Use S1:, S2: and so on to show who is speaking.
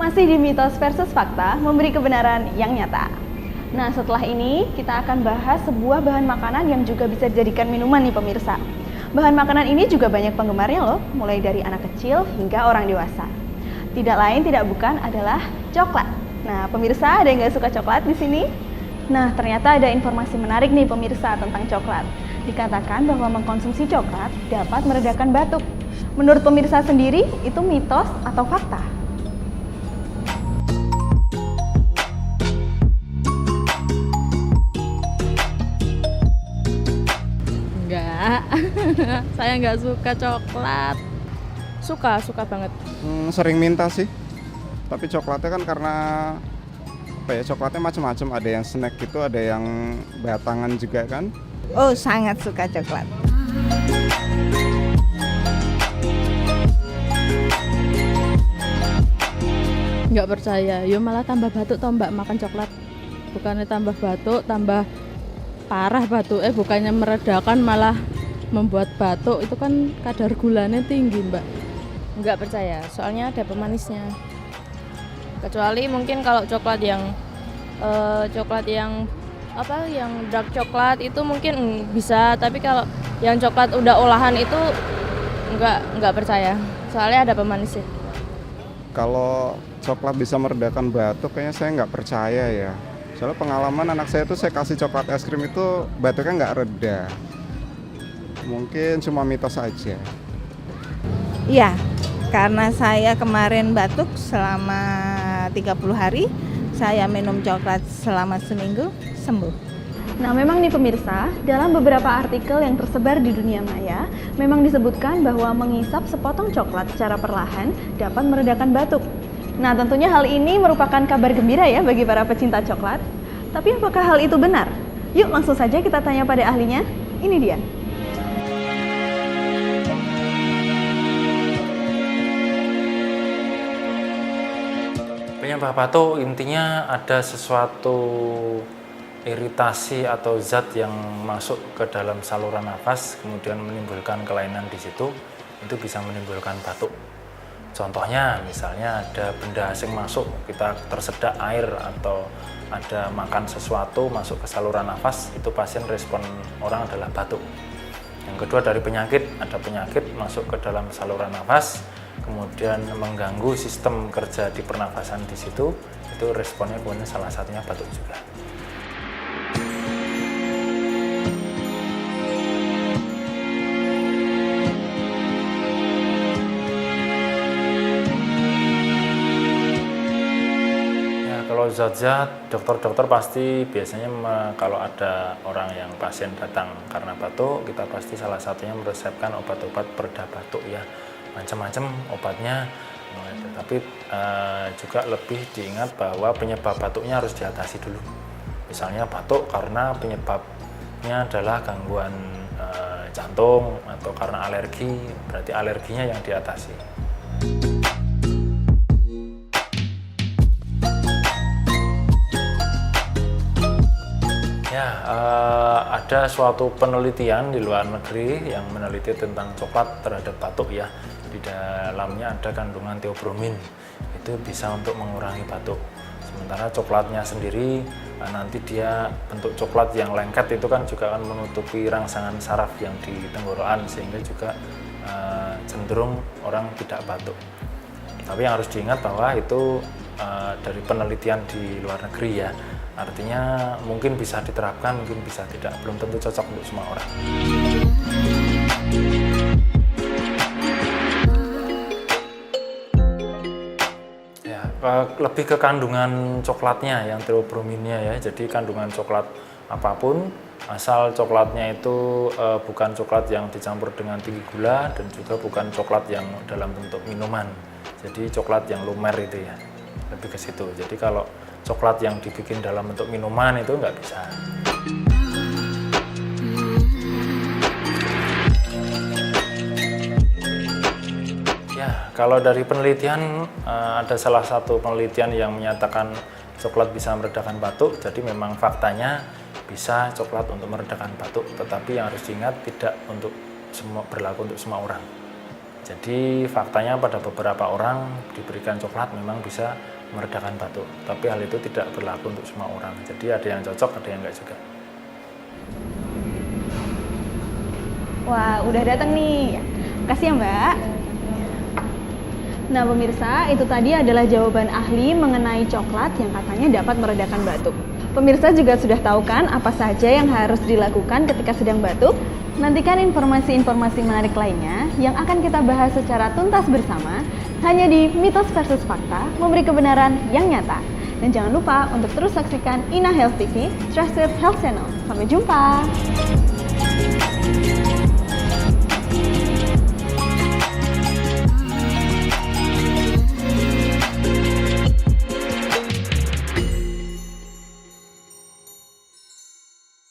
S1: Masih di mitos versus fakta, memberi kebenaran yang nyata. Nah, setelah ini kita akan bahas sebuah bahan makanan yang juga bisa dijadikan minuman nih pemirsa. Bahan makanan ini juga banyak penggemarnya loh, mulai dari anak kecil hingga orang dewasa. Tidak lain tidak bukan adalah coklat. Nah, pemirsa ada yang nggak suka coklat di sini? Nah, ternyata ada informasi menarik nih pemirsa tentang coklat. Dikatakan bahwa mengkonsumsi coklat dapat meredakan batuk. Menurut pemirsa sendiri, itu mitos atau fakta?
S2: Enggak, saya nggak suka coklat. Suka banget.
S3: Sering minta sih, tapi coklatnya kan karena coklatnya macam-macam, ada yang snack gitu, ada yang batangan juga kan.
S4: Oh, sangat suka coklat.
S2: Nggak percaya, yo malah tambah batuk toh mbak makan coklat. Bukannya tambah batuk, tambah parah batuk. Bukannya meredakan malah membuat batuk. Itu kan kadar gulanya tinggi mbak.
S5: Nggak percaya, soalnya ada pemanisnya. Kecuali mungkin kalau coklat yang yang dark coklat itu mungkin bisa, tapi kalau yang coklat udah olahan itu nggak percaya. Soalnya ada pemanisnya.
S3: Kalau coklat bisa meredakan batuk, kayaknya saya nggak percaya ya. Soalnya pengalaman anak saya tuh, saya kasih coklat es krim itu batuknya nggak reda. Mungkin cuma mitos aja.
S4: Iya, karena saya kemarin batuk selama 30 hari, saya minum coklat selama seminggu, sembuh.
S1: Nah, memang nih pemirsa, dalam beberapa artikel yang tersebar di dunia maya, memang disebutkan bahwa mengisap sepotong coklat secara perlahan dapat meredakan batuk. Nah, tentunya hal ini merupakan kabar gembira ya bagi para pecinta coklat. Tapi apakah hal itu benar? Yuk langsung saja kita tanya pada ahlinya. Ini dia.
S6: Penyebab batuk intinya ada sesuatu iritasi atau zat yang masuk ke dalam saluran nafas, kemudian menimbulkan kelainan di situ, itu bisa menimbulkan batuk. Contohnya misalnya ada benda asing masuk, kita tersedak air atau ada makan sesuatu masuk ke saluran nafas, itu pasien respon orang adalah batuk. Yang kedua dari penyakit, ada penyakit masuk ke dalam saluran nafas, kemudian mengganggu sistem kerja di pernafasan di situ, itu responnya kemudian salah satunya batuk juga. Kalau zat-zat, dokter-dokter pasti biasanya kalau ada orang yang pasien datang karena batuk, kita pasti salah satunya meresepkan obat-obat pereda batuk ya, macam-macam obatnya. Tapi juga lebih diingat bahwa penyebab batuknya harus diatasi dulu. Misalnya batuk karena penyebabnya adalah gangguan jantung atau karena alergi, berarti alerginya yang diatasi. Ada suatu penelitian di luar negeri yang meneliti tentang coklat terhadap batuk ya. Di dalamnya ada kandungan theobromine, itu bisa untuk mengurangi batuk. Sementara coklatnya sendiri nanti dia bentuk coklat yang lengket itu kan juga akan menutupi rangsangan saraf yang di tenggorokan, sehingga juga cenderung orang tidak batuk. Tapi yang harus diingat bahwa itu dari penelitian di luar negeri ya. Artinya mungkin bisa diterapkan, mungkin bisa tidak, belum tentu cocok untuk semua orang. Ya, lebih ke kandungan coklatnya yang theobromine-nya ya. Jadi kandungan coklat apapun, asal coklatnya itu bukan coklat yang dicampur dengan tinggi gula dan juga bukan coklat yang dalam bentuk minuman. Jadi coklat yang lumer itu ya, lebih ke situ. Jadi kalau coklat yang dibikin dalam bentuk minuman itu nggak bisa. Ya, kalau dari penelitian ada salah satu penelitian yang menyatakan coklat bisa meredakan batuk. Jadi memang faktanya bisa coklat untuk meredakan batuk, tetapi yang harus diingat tidak untuk berlaku untuk semua orang. Jadi faktanya pada beberapa orang diberikan coklat memang bisa meredakan batuk, tapi hal itu tidak berlaku untuk semua orang. Jadi ada yang cocok, ada yang enggak juga.
S1: Wah, udah datang nih. Makasih ya, Mbak. Nah, pemirsa, itu tadi adalah jawaban ahli mengenai coklat yang katanya dapat meredakan batuk. Pemirsa juga sudah tahu kan apa saja yang harus dilakukan ketika sedang batuk? Nantikan informasi-informasi menarik lainnya yang akan kita bahas secara tuntas bersama hanya di Mitos versus Fakta, memberi kebenaran yang nyata. Dan jangan lupa untuk terus saksikan Ina Health TV, Trusted Health Channel. Sampai jumpa!